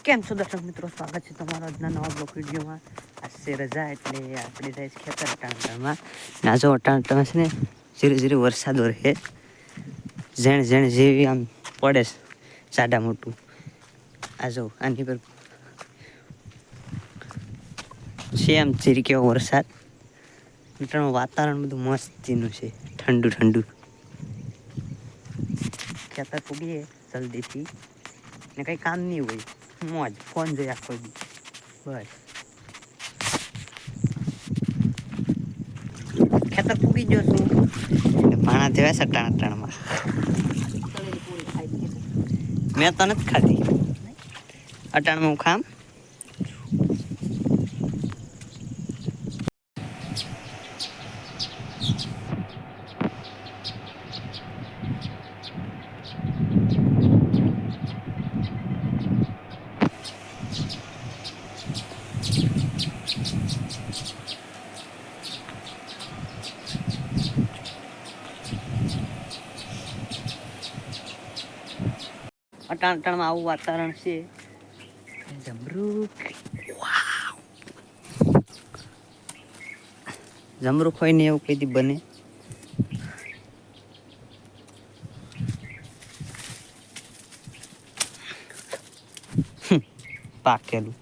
કેમ છો દર્શક મિત્રો, સ્વાગત છે તમારો આજના નવા બ્લોગ વિડીયોમાં. આજથી રજા એટલે આપણે જાય છે ખેતર ટાણટાણમાં. નાજો ટાણટાણ છે ને ધીરે ધીરે વરસાદ વરસે ઝેણ જેવી આમ પડે છે સાડા મોટું. આ જો આની પર છે આમ ચીરી કેવો વરસાદ. મિત્રોનું વાતાવરણ બધું મસ્તીનું છે, ઠંડુ ઠંડુ. ખેતર પૂગીએ જલ્દીથી ને કંઈ કામ નહીં હોય, મોજ ફોન જોઈ આખો દી બસ. ખેતર પૂગી ગયો છું ભાણા જેવા છે ટાણટાણમાં. મેં તો નથી ખાધી અટાણમાં હું ખામ. અટાણટાણમાં આવું વાતાવરણ છે. જમરૂખ હોય ને એવું કઈ દી બને. પાકેલું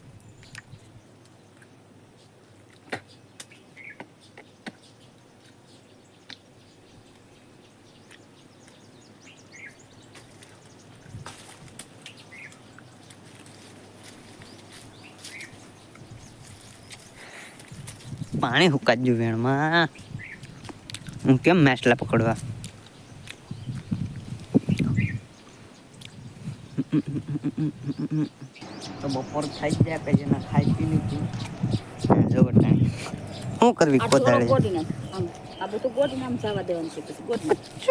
પાણી હુકાજ્યું વેણમાં. હું કેમ મેસલા પકડવા. તો બપોર થઈ જ જાય પછી ના ખાઈ પી લીધું. જો બટાણી શું કરવી કોદાળે. આ બધું ગોળ નામ જવા દેવાનું છે. પછી ગોળ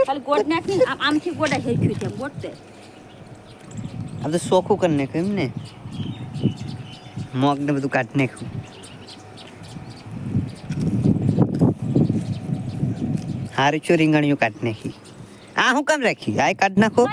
ખાલી ગોળ નાખીને આમથી ગોળા હેઠ્યું છે ગોળતે. આ તો ચોખ્ખું કરી નાખ્યું એમ ને. મગ ને બધું કાઢી નાખ્યું. હારી ચો રીંગણીઓ કાઢી નાખી. આ હું કામ રાખી આ કાઢી નાખો.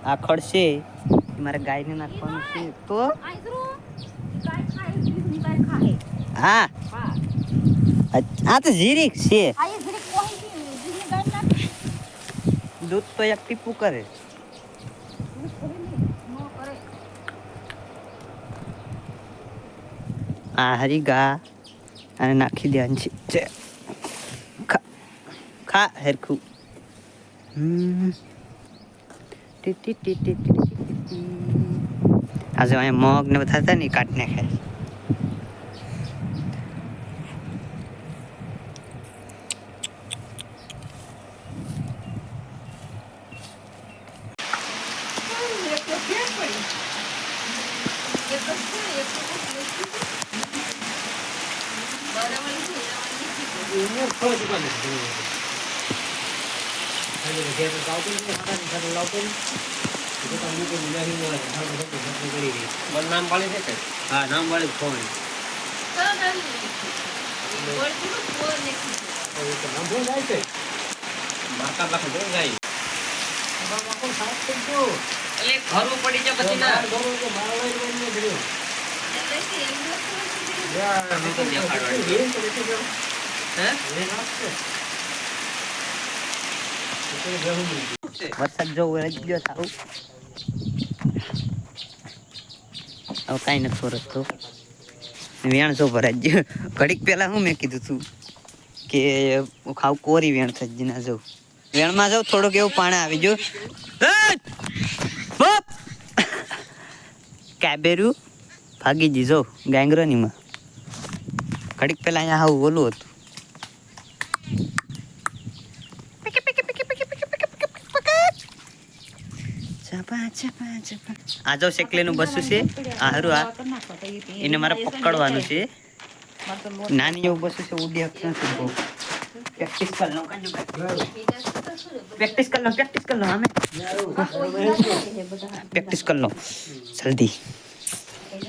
આ ખડશે મારે ગાયને નાખવાનું છે તો હા આ તો જીરીક છે. દૂધ તો એક ટીપું કરે. આ હરી ગા અને નાખી દેવાની છે. ખા હેરખું. આજે અહીંયા મગ ને બધા હતા ને કાઢી નાખે. નામ વાળી છે. હા નામ વાળી ફોન ઘરું પડી જાય પછી ના વરસાદ જો ગયો સારું. હવે કાંઈ નથી ફરજતો. વેણ જો ભરાઈ ગયો. ઘડીક પહેલાં હું મેં કીધું તું કે ખાવ કોરી વેણ થઈ જ ના જાઉં. વેણમાં જાઉં થોડુંક એવું પાણી આવી ગયું. કાબેરું ભાગી દીધો ગાંગરોનીમાં. ઘડીક પહેલાં અહીંયા આવું ઓલું હતું. આ જો શેકલેનું બસું છે આ હારું આ એને મારે પકડવાનું છે નાની એવું બસું છે ઉડી હકતું નથી બહુ પ્રેક્ટિસ કર લો પ્રેક્ટિસ કર લો હમે પ્રેક્ટિસ કર લો જલ્દી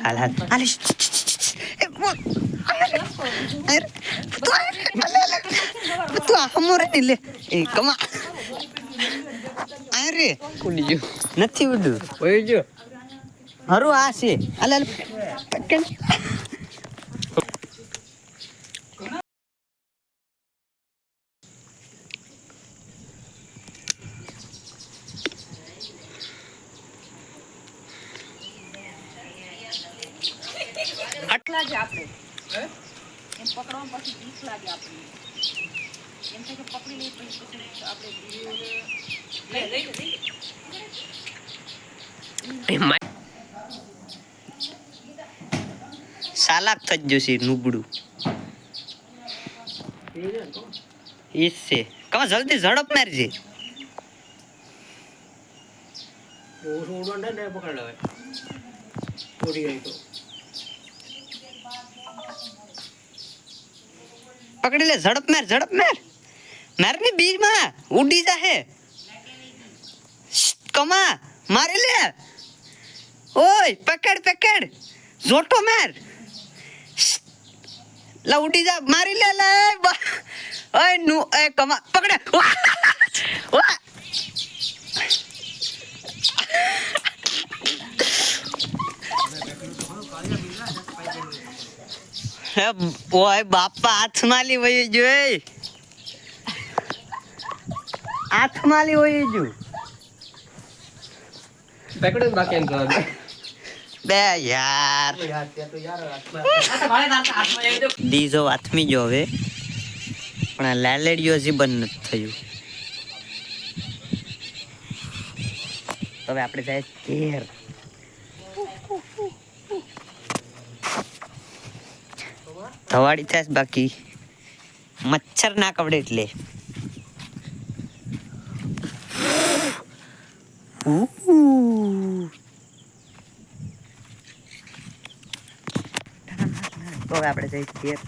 હાલ એ બોલ તું હમોરે ની લે એ કમા અરે ઉડી ગયો નથી ઉડ્યું ઓય જો હરું આ છે હાલ પકડ આટલા જ આપણે એમ પકડવા પછી બીક લાગે આપણે એમ થાય કે પકડી લઈએ પછી આપણે સાલાક થઈ જશે નુબડું ઈસ છે કમ જલ્દી ઝડપ મારજે પકડી લે ઝડપ માર માર ની બીજ માં ઉડી જાહે કમા મારી લે ઓય પકડ જોટો માર લા ઉડી જા મારી લે લે ઓય નું એ કમા પકડે વાહ હે ઓય બાપા હાથમાં લી વઈ જોઈ હાથમાં લી વઈ જો પકડે બાકી એમ તો બે યાર દીજો આથમી જો હવે પણ આ લાલેડીઓ હજી બંધ નથી થયું તો હવે આપણે જાય ઘેર ધવાડી થાય બાકી મચ્છર ના કવડે એટલે તો હવે આપણે જઈએ ઘેર